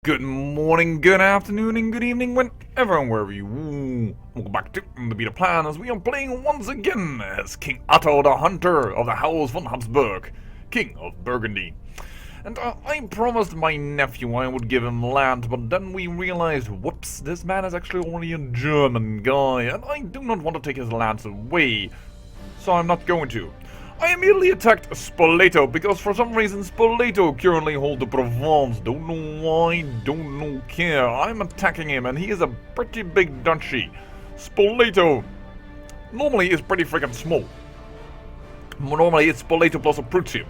Good morning, good afternoon, and good evening, whenever and wherever you welcome back to the Beta Plan as we are playing once again as King Otto the Hunter of the House von Habsburg, King of Burgundy. And I promised my nephew I would give him land, but then we realized, whoops, this man is actually only a German guy, and I do not want to take his lands away, so I'm not going to. I immediately attacked Spoleto, because for some reason Spoleto currently hold the Provence. Don't know why, don't know care. I'm attacking him and he is a pretty big duchy. Spoleto normally is pretty freaking small. Normally it's Spoleto plus a Prussia.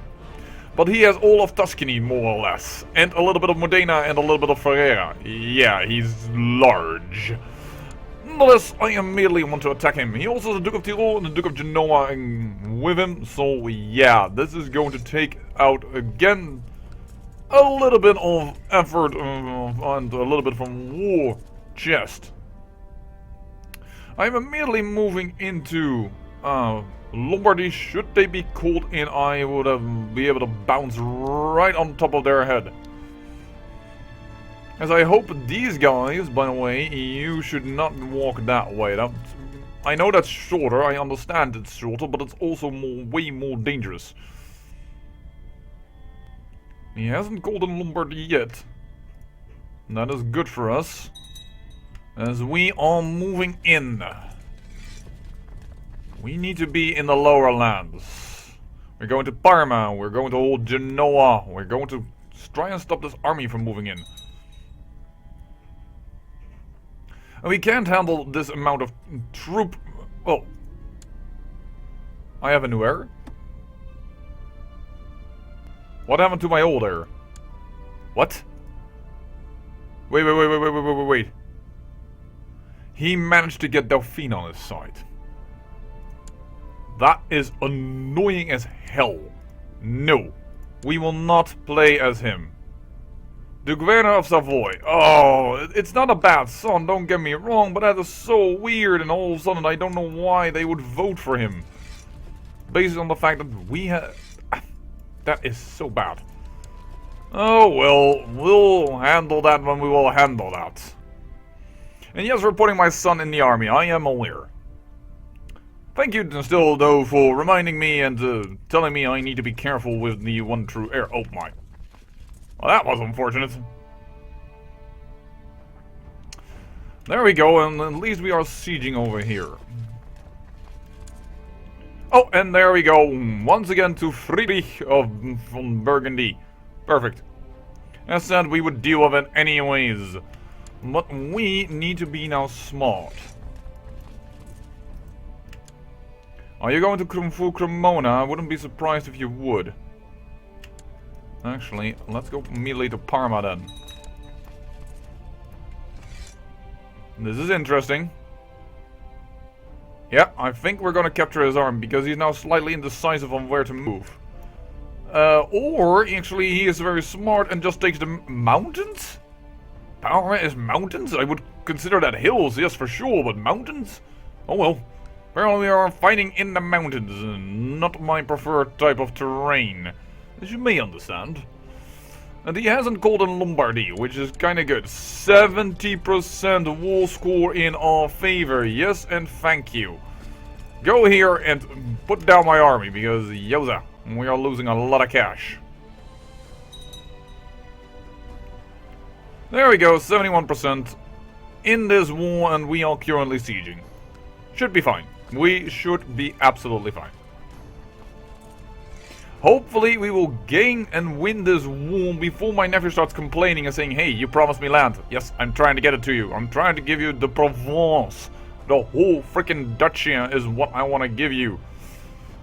But he has all of Tuscany, more or less. And a little bit of Modena and a little bit of Ferrara. Yeah, he's large. Nonetheless, I immediately want to attack him. He also has the Duke of Tyrol and the Duke of Genoa with him, so yeah, this is going to take out, again, a little bit of effort and a little bit from war chest. I'm immediately moving into Lombardy. Should they be called in, I would be able to bounce right on top of their head. As I hope these guys, by the way, you should not walk that way. I know that's shorter, I understand it's shorter, but it's also way more dangerous. He hasn't called in Lombardy yet. That is good for us, as we are moving in. We need to be in the lower lands. We're going to Parma, we're going to hold Genoa, we're going to try and stop this army from moving in. We can't handle this amount of troop. Oh. I have a new error. What happened to my old error? What? Wait. He managed to get Dauphine on his side. That is annoying as hell. No. We will not play as him. The Governor of Savoy. Oh, it's not a bad son, don't get me wrong, but that is so weird, and all of a sudden I don't know why they would vote for him. Based on the fact that we have... That is so bad. Oh well, we'll handle that when we will handle that. And yes, we're putting my son in the army, I am aware. Thank you still, though, for reminding me and telling me I need to be careful with the one true heir. Oh my. Well, that was unfortunate. There we go, and at least we are sieging over here. Oh, and there we go, once again to Friedrich of von Burgundy. Perfect. As said, we would deal with it anyways. But we need to be now smart. Are you going to Cremona? I wouldn't be surprised if you would. Actually, let's go immediately to Parma then. This is interesting. Yeah, I think we're gonna capture his army because he's now slightly indecisive on where to move. Or actually he is very smart and just takes the mountains? Parma is mountains? I would consider that hills, yes for sure, but mountains? Oh well. Apparently we are fighting in the mountains, not my preferred type of terrain. As you may understand. And he hasn't called in Lombardy, which is kinda good. 70% war score in our favor. Yes, and thank you. Go here and put down my army, because, yoza, we are losing a lot of cash. There we go, 71% in this war, and we are currently sieging. Should be fine. We should be absolutely fine. Hopefully we will gain and win this war before my nephew starts complaining and saying, hey, you promised me land. Yes, I'm trying to get it to you. I'm trying to give you the Provence. The whole freaking duchy is what I want to give you.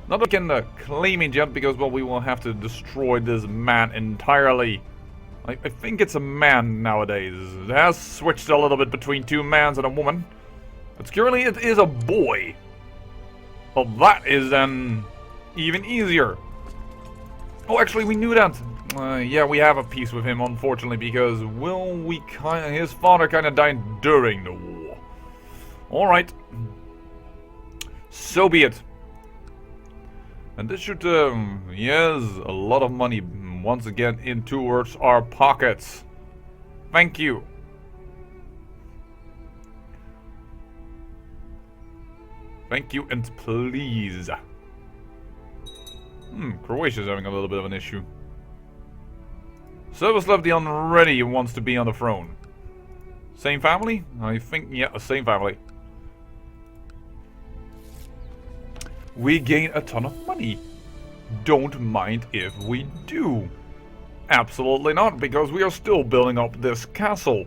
Not that I can claim it yet because, well, we will have to destroy this man entirely. I think it's a man nowadays. It has switched a little bit between two mans and a woman. But currently it is a boy. Well, that is then even easier. Oh, actually, we knew that. Yeah, we have a peace with him, unfortunately, because, well, his father kind of died during the war. Alright. So be it. And this should, yes, a lot of money once again in towards our pockets. Thank you. Thank you and please. Croatia's having a little bit of an issue. Servislav the Unready wants to be on the throne. Same family? I think, yeah, same family. We gain a ton of money. Don't mind if we do. Absolutely not, because we are still building up this castle.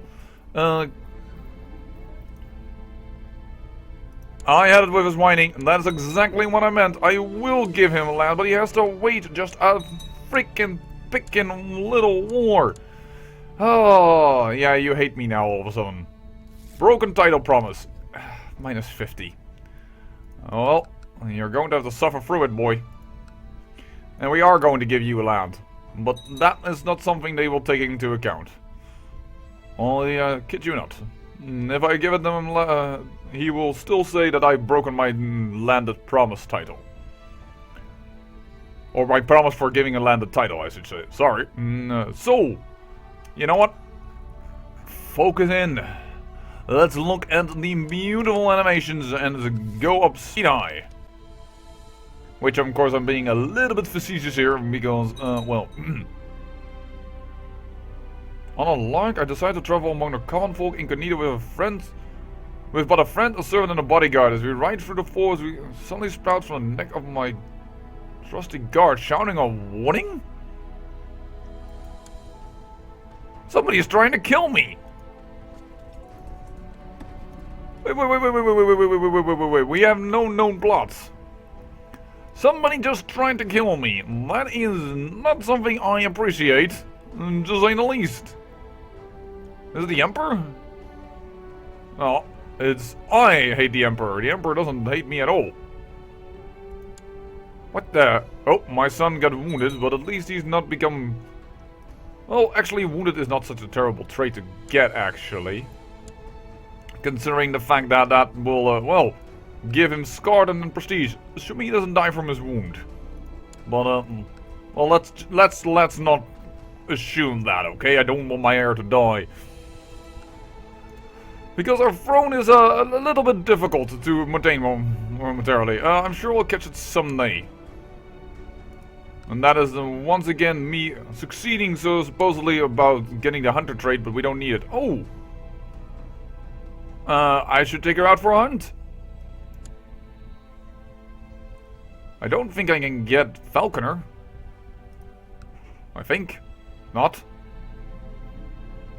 I had it with his whining, and that's exactly what I meant. I will give him land, but he has to wait just a freaking pickin' little war. Oh, yeah, you hate me now all of a sudden. Broken title promise. Minus 50. Well, you're going to have to suffer through it, boy. And we are going to give you land. But that is not something they will take into account. Only, kid you not. If I give it to him, he will still say that I've broken my landed promise title. Or my promise for giving a landed title, I should say. Sorry. So, you know what? Focus in. Let's look at the beautiful animations and go up high. Which, of course, I'm being a little bit facetious here because, well... On a lark, I decided to travel among the common folk incognito with a friend... With but a friend, a servant, and a bodyguard. As we ride through the forest, we suddenly sprout from the neck of my trusty guard, shouting a warning? Somebody is trying to kill me! Wait, we have no known plots. Somebody just trying to kill me. That is not something I appreciate, to say the least. Is it the Emperor? No, it's I hate the Emperor. The Emperor doesn't hate me at all. What the? Oh, my son got wounded, but at least he's not become... Well, actually, wounded is not such a terrible trait to get, actually. Considering the fact that that will, well, give him scarred and prestige, assuming he doesn't die from his wound. But, well, let's not assume that, okay? I don't want my heir to die. Because our throne is a little bit difficult to maintain momentarily. I'm sure we'll catch it someday. And that is, once again, me succeeding so supposedly about getting the hunter trait, but we don't need it. Oh! I should take her out for a hunt. I don't think I can get Falconer. I think. Not.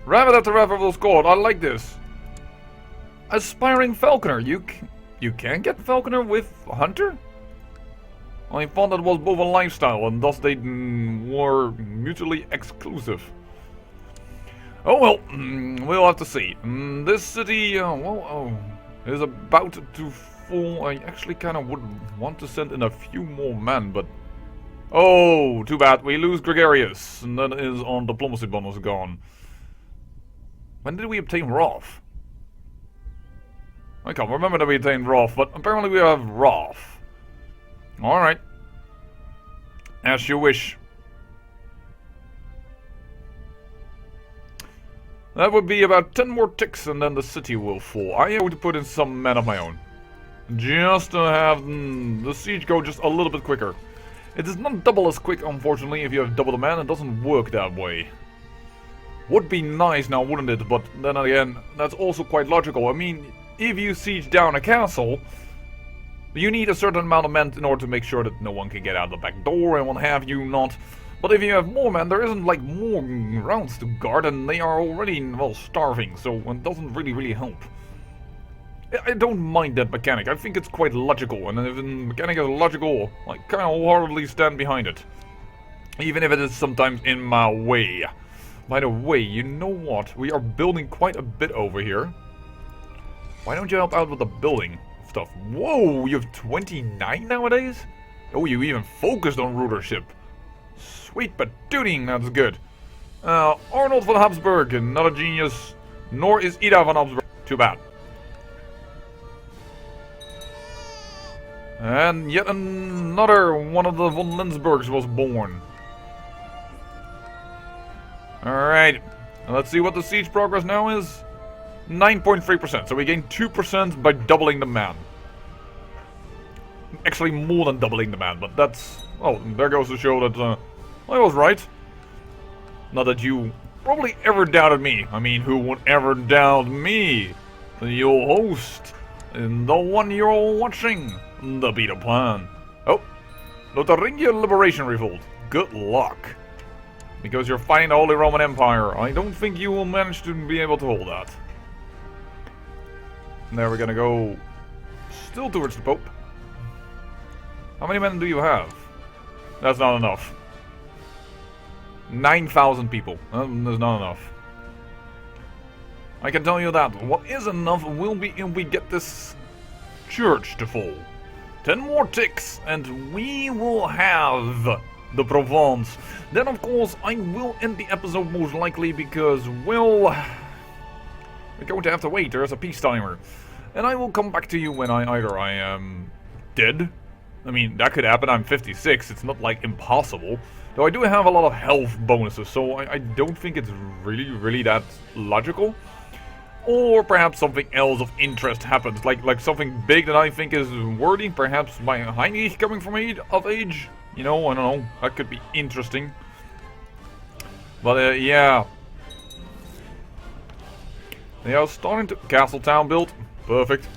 Rabbit after rabbit will score. I like this. Aspiring Falconer. You can get Falconer with Hunter? I thought that was both a lifestyle and thus they were mutually exclusive. Oh well, we'll have to see. This city, is about to fall. I actually kind of would want to send in a few more men, but... Oh, too bad. We lose Gregarious, and that is on diplomacy bonus gone. When did we obtain Wrath? I can't remember that we obtained Wrath, but apparently we have Wrath. Alright. As you wish. That would be about 10 more ticks and then the city will fall. I have to put in some men of my own. Just to have the siege go just a little bit quicker. It is not double as quick, unfortunately, if you have double the men. It doesn't work that way. Would be nice now, wouldn't it? But then again, that's also quite logical. I mean, if you siege down a castle, you need a certain amount of men in order to make sure that no one can get out the back door and what have you not. But if you have more men, there isn't like more rounds to guard and they are already, well, starving, so it doesn't really help. I don't mind that mechanic. I think it's quite logical, and if the mechanic is logical, I kind of wholeheartedly stand behind it. Even if it is sometimes in my way. By the way, you know what? We are building quite a bit over here. Why don't you help out with the building stuff? Whoa, you have 29 nowadays? Oh, you even focused on rulership. Sweet patooting, that's good. Arnold von Habsburg, not a genius, nor is Ida von Habsburg. Too bad. And yet another one of the von Lensburgs was born. Alright, And let's see what the siege progress now is. 9.3%, so we gain 2% by doubling the man. Actually more than doubling the man, but that's... Oh, there goes to show that I was right. Not that you probably ever doubted me. I mean, who would ever doubt me? Your host, and the one you're watching, the Beta Plan. Oh, Lotharingia Liberation Revolt. Good luck. Because you're fighting the Holy Roman Empire. I don't think you will manage to be able to hold that. There we're gonna go still towards the Pope. How many men do you have? That's not enough. 9,000 people. That's not enough. I can tell you that. What is enough will be if we get this church to fall. 10 more ticks and we will have the Provence. Then of course I will end the episode most likely because, well, we're going to have to wait. There's a peace timer. And I will come back to you when either I am dead. I mean, that could happen. I'm 56. It's not like impossible. Though I do have a lot of health bonuses, so I don't think it's really that logical. Or perhaps something else of interest happens, like something big that I think is worthy. Perhaps my Heinrich coming from age. You know, I don't know. That could be interesting. But yeah. They are starting to... Castle town built. Perfect.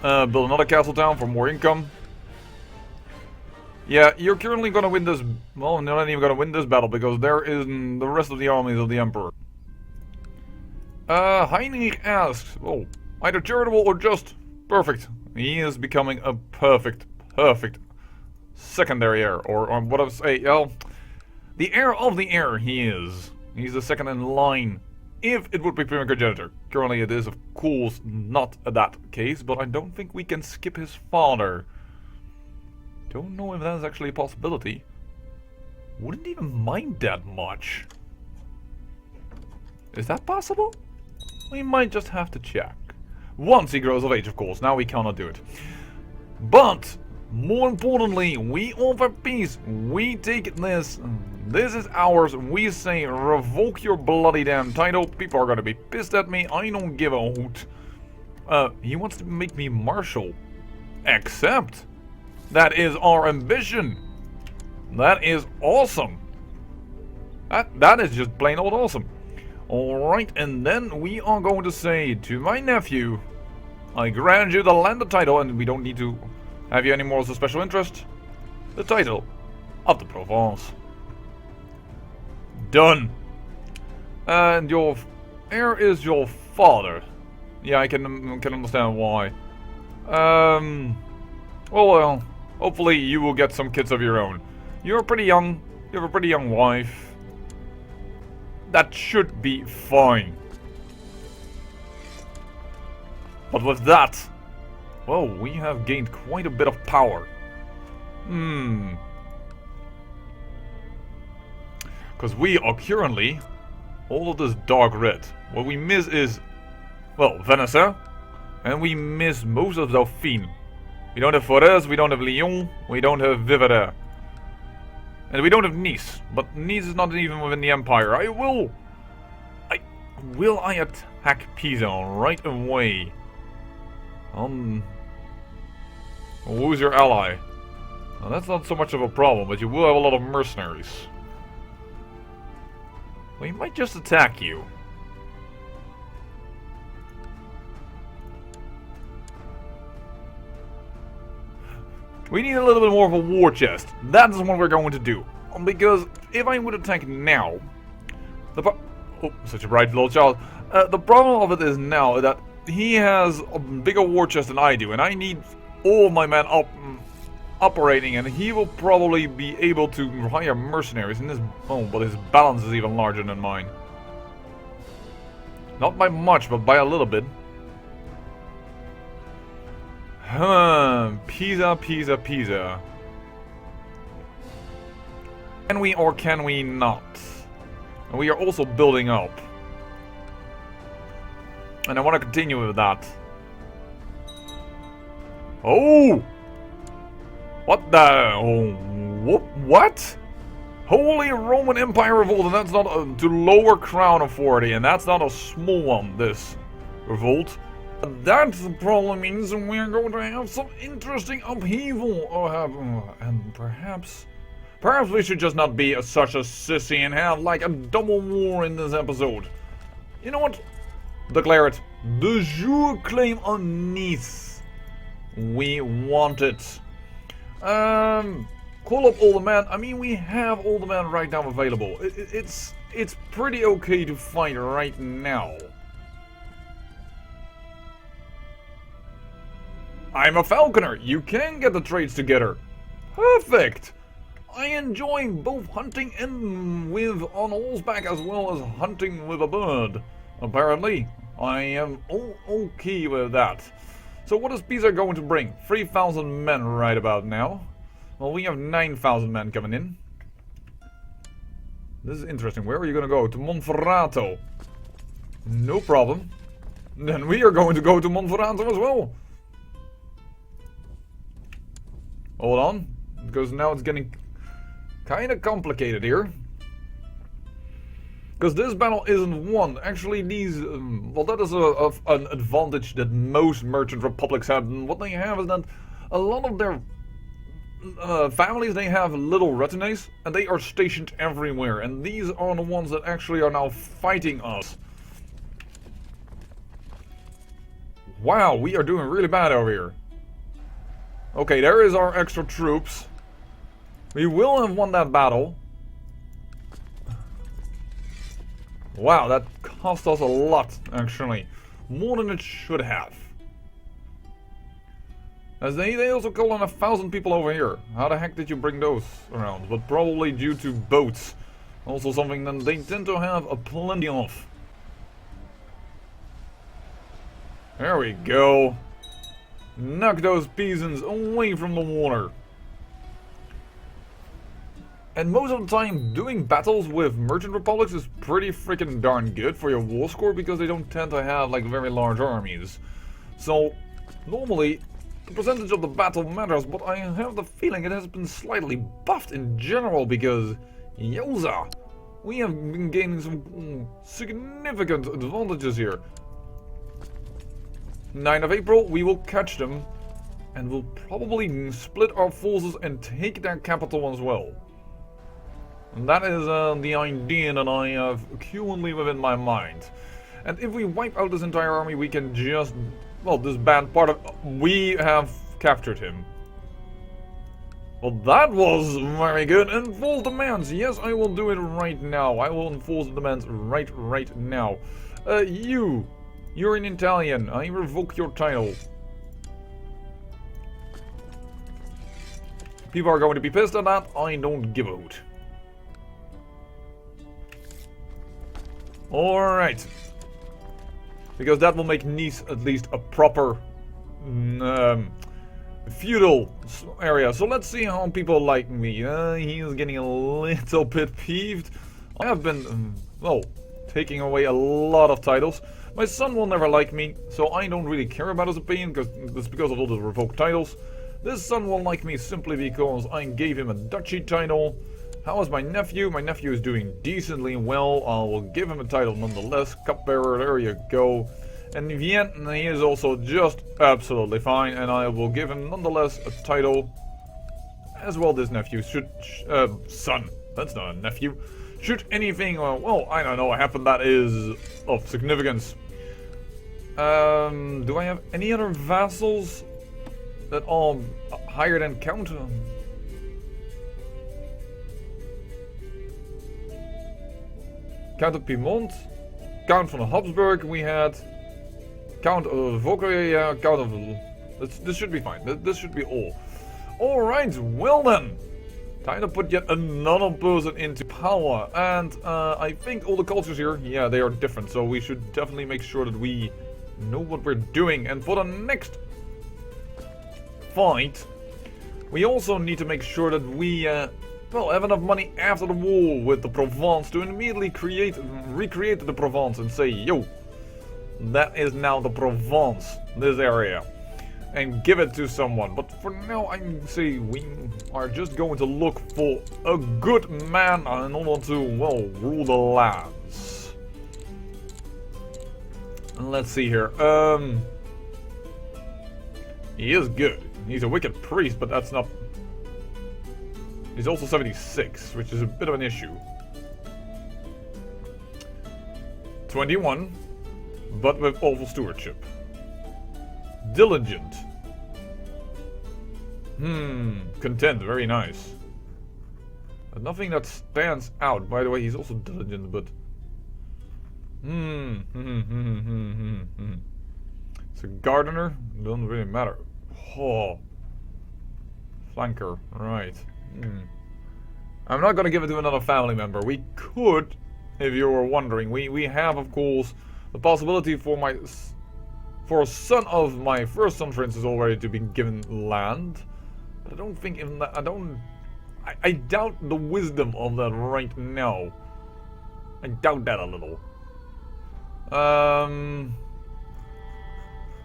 Build another castle town for more income. Yeah, you're currently gonna win this... Well, you're not even gonna win this battle because there isn't the rest of the armies of the Emperor. Heinrich asks... Oh, either charitable or just... Perfect. He is becoming a perfect secondary heir. Or what I would say, well... The heir of the heir he is. He's the second in line. If it would be primogeniture. Currently it is, of course, not that case, but I don't think we can skip his father. Don't know if that's actually a possibility. Wouldn't even mind that much. Is that possible? We might just have to check. Once he grows of age, of course. Now we cannot do it. But, more importantly, we offer peace. We take this. This is ours. We say, revoke your bloody damn title. People are gonna be pissed at me. I don't give a hoot. He wants to make me marshal. Accept. That is our ambition. That is awesome. That is just plain old awesome. Alright, and then we are going to say to my nephew, I grant you the landed title, and we don't need to have you anymore as a special interest. The title of the Provence. Done. And your heir is your father. Yeah, I can understand why. Well, hopefully you will get some kids of your own. You're pretty young. You have a pretty young wife. That should be fine. But with that, well, we have gained quite a bit of power. Because we are currently all of this dark red. What we miss is, well, Venice, and we miss most of Dauphine. We don't have Forez, we don't have Lyon, we don't have Vivarais. And we don't have Nice, but Nice is not even within the Empire. Will I attack Pisa right away? Who's your ally? Well, that's not so much of a problem, but you will have a lot of mercenaries. We might just attack you. We need a little bit more of a war chest. That is what we're going to do. Because if I would attack now... Oh, such a bright little child. The problem of it is now that he has a bigger war chest than I do. And I need all my men operating. And he will probably be able to hire mercenaries. And but his balance is even larger than mine. Not by much, but by a little bit. Pisa. Can we or can we not? And we are also building up. And I want to continue with that. Oh! What the... Oh, what? Holy Roman Empire revolt, and that's not to lower crown authority, and that's not a small one, this revolt. That probably means we're going to have some interesting upheaval, and perhaps we should just not be such a sissy and have like a double war in this episode. You know what? Declare it. De jure claim on Nice. We want it. Call up all the men. I mean, we have all the men right now available. It's pretty okay to fight right now. I'm a falconer. You can get the trades together. Perfect. I enjoy both hunting and with on horseback as well as hunting with a bird. Apparently, I am okay with that. So what is Pisa going to bring? 3,000 men right about now. Well, we have 9,000 men coming in. This is interesting. Where are you going to go? To Monferrato. No problem. Then we are going to go to Monferrato as well. Hold on. Because now it's getting kind of complicated here. Because this battle isn't won. Actually, these... well, that is an advantage that most merchant republics have. And what they have is that a lot of their families, they have little retinues. And they are stationed everywhere. And these are the ones that actually are now fighting us. Wow, we are doing really bad over here. Okay, there is our extra troops. We will have won that battle. Wow, that cost us a lot, actually. More than it should have. As they also call on 1,000 people over here. How the heck did you bring those around? But probably due to boats. Also something that they tend to have a plenty of. There we go. Knock those peasants away from the water. And most of the time, doing battles with merchant republics is pretty freaking darn good for your war score, because they don't tend to have like very large armies. So, normally, the percentage of the battle matters, but I have the feeling it has been slightly buffed in general, because, yowza, we have been gaining some significant advantages here. 9th of April, we will catch them, and we'll probably split our forces and take their capital as well. And that is the idea that I have currently within my mind. And if we wipe out this entire army, we can just, well, disband part of... We have captured him. Well, that was very good. Enforce demands. Yes, I will do it right now. I will enforce demands right now. You're an Italian. I revoke your title. People are going to be pissed at that. I don't give a hoot. Alright. Because that will make Nice at least a proper feudal area. So let's see how people like me. He is getting a little bit peeved. I have been, well, taking away a lot of titles. My son will never like me, so I don't really care about his opinion, because it's because of all the revoked titles. This son will like me simply because I gave him a duchy title. How is my nephew? My nephew is doing decently well. I will give him a title nonetheless. Cupbearer, there you go. And Vienne, he is also just absolutely fine, and I will give him nonetheless a title. As well, this nephew should... son. That's not a nephew. Should anything, well, I don't know, happen that is of significance. Do I have any other vassals that are higher than Count? Count of Piedmont, Count von Habsburg we had, Count of Volker, Count of... This should be fine, this should be all. Alright, well then. Time to put yet another person into power. And I think all the cultures here, yeah, they are different. So we should definitely make sure that we know what we're doing. And for the next fight, we also need to make sure that we well, have enough money after the war with the Provence to immediately recreate the Provence and say, yo, that is now the Provence, this area. and give it to someone. But for now, I say we are just going to look for a good man in order to, well, rule the lands. Let's see here. He is good. He's a wicked priest, but that's not... He's also 76, which is a bit of an issue. 21, but with awful stewardship. Diligent. Content, very nice. But nothing that stands out. By the way, he's also diligent, but... It's a gardener, doesn't really matter. Oh. Flanker, right. I'm not gonna give it to another family member. We could, if you were wondering. We have, of course, the possibility for a son of my first son, for instance, already to be given land. But I don't think in that, I doubt the wisdom of that right now. I doubt that a little.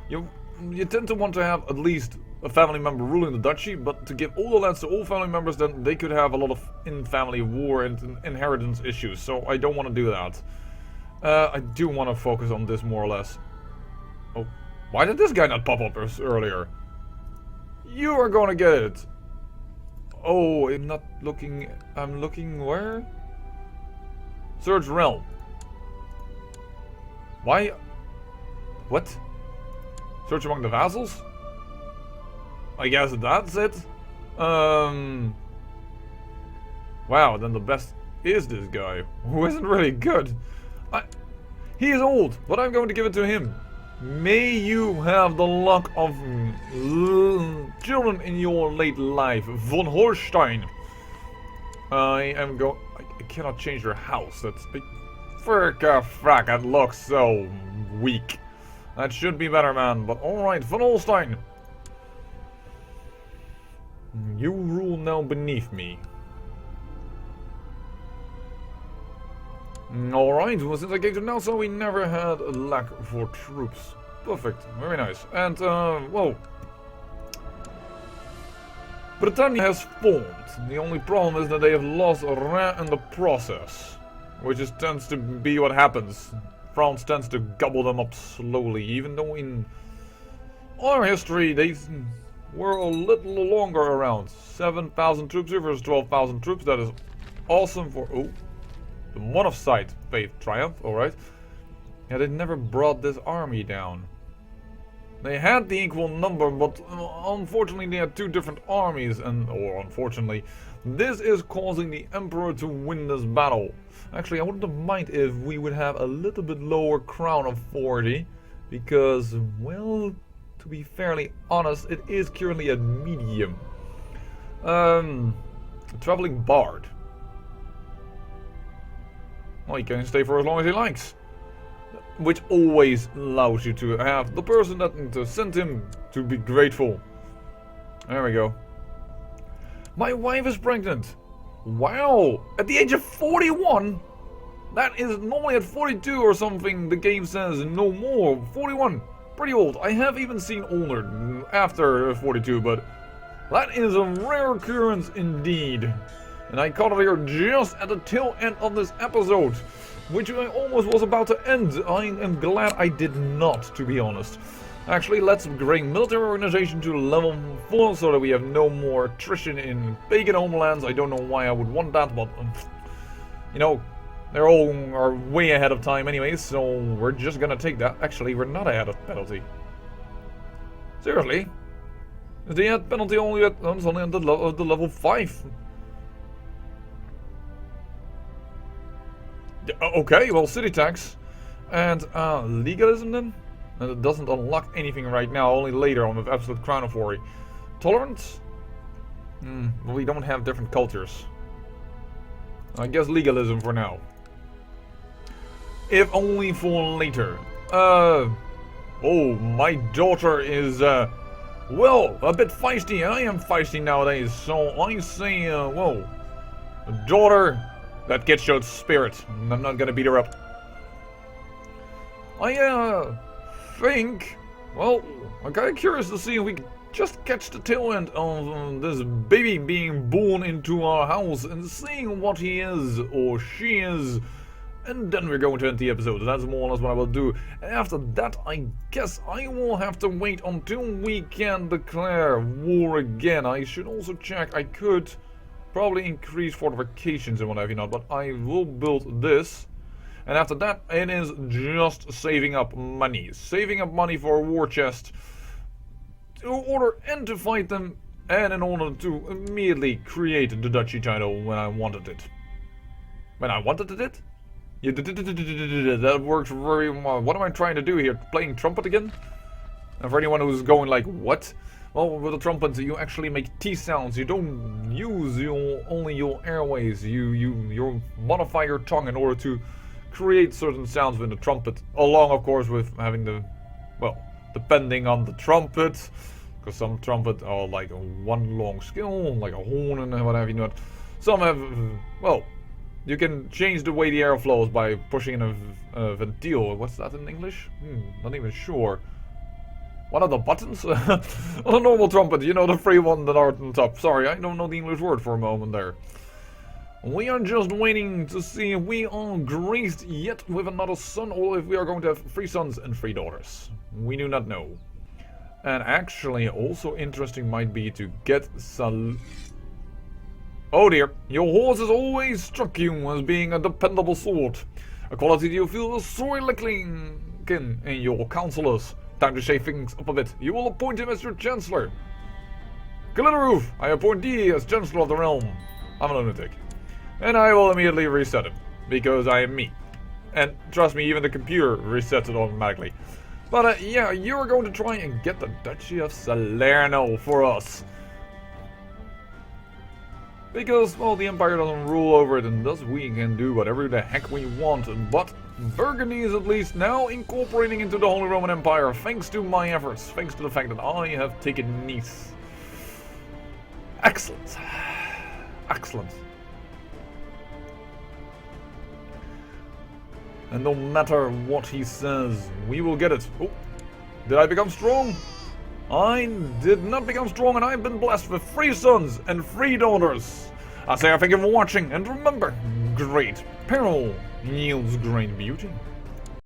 You tend to want to have at least a family member ruling the duchy, but to give all the lands to all family members, then they could have a lot of in-family war and inheritance issues, so I don't want to do that. I do want to focus on this more or less. Oh, why did this guy not pop up earlier? You are going to get it. Oh, I'm not looking... I'm looking where? Search realm. Why? What? Search among the vassals? I guess that's it. Wow, then the best is this guy, who isn't really good. He is old, but I'm going to give it to him. May you have the luck of children in your late life, von Holstein. I cannot change your house. That's... Frack, that looks so weak. That should be better, man, but alright, von Holstein. You rule now beneath me. Alright, well, since I came to Nelson, we never had a lack for troops. Perfect, very nice. And, well... Britannia has formed. The only problem is that they have lost Rhin in the process. Which tends to be what happens. France tends to gobble them up slowly, even though in our history they were a little longer around. 7,000 troops here versus 12,000 troops. That is awesome for... Oh, the Monophysite faith triumph, alright. Yeah, they never brought this army down. They had the equal number, but unfortunately they had two different armies, or unfortunately, this is causing the Emperor to win this battle. Actually, I wouldn't mind if we would have a little bit lower crown of 40, because, well, to be fairly honest, it is currently at medium. Traveling Bard. Well, he can stay for as long as he likes. Which always allows you to have the person that to send him to be grateful. There we go. My wife is pregnant. Wow! At the age of 41? That is normally at 42 or something, the game says no more. 41. Pretty old. I have even seen older after 42, but that is a rare occurrence indeed. And I caught it here just at the tail end of this episode, which I almost was about to end. I am glad I did not, to be honest. Actually, let's bring military organization to level 4 so that we have no more attrition in pagan homelands. I don't know why I would want that, but, you know, they're all are way ahead of time anyway, so we're just gonna take that. Actually, we're not ahead of penalty. Seriously? Is the penalty only at, only at the level 5? Okay, well, city tax. And, legalism then? And it doesn't unlock anything right now, only later on with absolute crown of 40. Tolerance? Well, we don't have different cultures. I guess legalism for now. If only for later. Oh, my daughter is, well, a bit feisty, and I am feisty nowadays, so I say, well, a daughter, that kid showed spirit, and I'm not gonna beat her up. I, think Well, I'm kind of curious to see if we can just catch the tail end of this baby being born into our house and seeing what he is or she is. And then we're going to end the episode. That's more or less what I will do. And after that, I guess I will have to wait until we can declare war again. I should also check. I could probably increase fortifications and what have you not, but I will build this. And after that, it is just saving up money. Saving up money for a war chest to order and to fight them, and in order to immediately create the duchy title when I wanted it. When I wanted it? Yeah, that works very well. What am I trying to do here? Playing trumpet again? And for anyone who's going like, what? Well, with the trumpet, you actually make T sounds. You don't use only your airways. You modify your tongue in order to create certain sounds with the trumpet. Along, of course, with having the, well, depending on the trumpet, because some trumpet are like one long skill, like a horn and what have you not. Some have, well, you can change the way the air flows by pushing in a ventile. What's that in English? Not even sure. What are the buttons? On a normal trumpet, you know, the free one that are on top. Sorry, I don't know the English word for a moment there. We are just waiting to see if we are graced yet with another son, or if we are going to have 3 sons and 3 daughters. We do not know. And actually, also interesting might be to get some... Oh dear, your horse has always struck you as being a dependable sort. A quality you feel is sorely lacking in your councillors. Time to shake things up a bit. You will appoint him as your chancellor. Glitteroof, I appoint thee as chancellor of the realm. I'm a lunatic. And I will immediately reset him, because I am me. And trust me, even the computer resets it automatically. But yeah, you're going to try and get the Duchy of Salerno for us. Because, well, the Empire doesn't rule over it, and thus we can do whatever the heck we want. But Burgundy is at least now incorporating into the Holy Roman Empire, thanks to my efforts, thanks to the fact that I have taken Nice. Excellent. Excellent. And no matter what he says, we will get it. Oh, did I become strong? I did not become strong, and I've been blessed with 3 sons and 3 daughters. I say I thank you for watching, and remember, great peril yields great beauty.